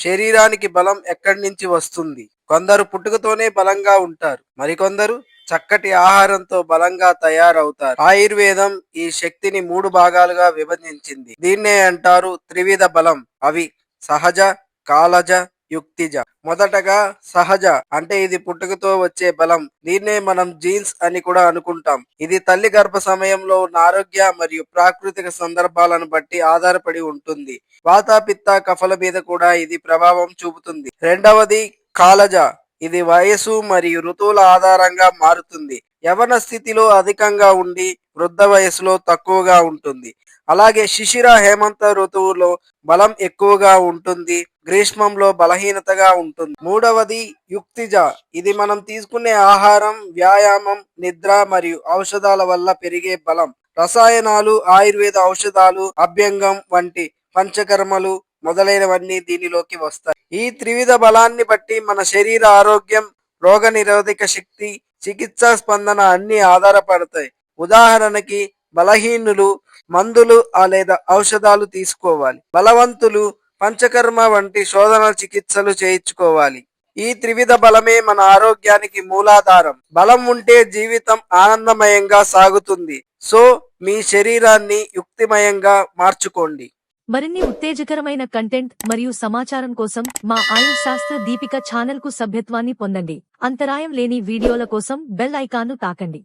శరీరానికి బలం ఎక్కడి నుంచి వస్తుంది? కొందరు పుట్టుకతోనే బలంగా ఉంటారు. మరికొందరు చక్కటి ఆహారంతో బలంగా తయారవుతారు. ఆయుర్వేదం ఈ శక్తిని 3 భాగాలుగా విభజించింది. దీన్నే అంటారు త్రివిధ బలం. అవి సహజ, కాలజ, యుక్తిజ. మొదటగా సహజ అంటే ఇది పుట్టుకతో వచ్చే బలం. దీన్నే మనం జీన్స్ అని కూడా అనుకుంటాం. ఇది తల్లి గర్భ సమయంలో ఉన్న ఆరోగ్య మరియు ప్రాకృతిక సందర్భాలను బట్టి ఆధారపడి ఉంటుంది. వాత పిత్త కఫల మీద కూడా ఇది ప్రభావం చూపుతుంది. రెండవది కాలజ. ఇది వయసు మరియు ఋతువుల ఆధారంగా మారుతుంది. యవన స్థితిలో అధికంగా ఉండి వృద్ధ వయసులో తక్కువగా ఉంటుంది. అలాగే శిశిర హేమంత ఋతువులో బలం ఎక్కువగా ఉంటుంది. గ్రీష్మంలో బలహీనతగా ఉంటుంది. మూడవది యుక్తిజ. ఇది మనం తీసుకునే ఆహారం, వ్యాయామం, నిద్ర మరియు ఔషధాల వల్ల పెరిగే బలం. రసాయనాలు, ఆయుర్వేద ఔషధాలు, అభ్యంగం వంటి పంచకర్మలు మొదలైనవన్నీ దీనిలోకి వస్తాయి. ఈ త్రివిధ బలాన్ని బట్టి మన శరీర ఆరోగ్యం, రోగ నిరోధక శక్తి, చికిత్సా స్పందన అన్ని ఆధారపడతాయి. ఉదాహరణకి బలహీనులు మందులు లేదా ఔషధాలు తీసుకోవాలి. బలవంతులు పంచకర్మ వంటి శోధన చికిత్సలు చేయించుకోవాలి. ఈ త్రివిధ బలమే మన ఆరోగ్యానికి మూలాధారం. బలం ఉంటే జీవితం ఆనందమయంగా సాగుతుంది. సో మీ శరీరాన్ని యుక్తిమయంగా మార్చుకోండి. మరిన్ని ఉత్తేజకరమైన కంటెంట్ మరియు సమాచారం కోసం మా ఆయుష్ శాస్త్ర దీపిక ఛానల్ కు సభ్యత్వాన్ని పొందండి. అంతరాయం లేని వీడియోల కోసం బెల్ ఐకాన్ను తాకండి.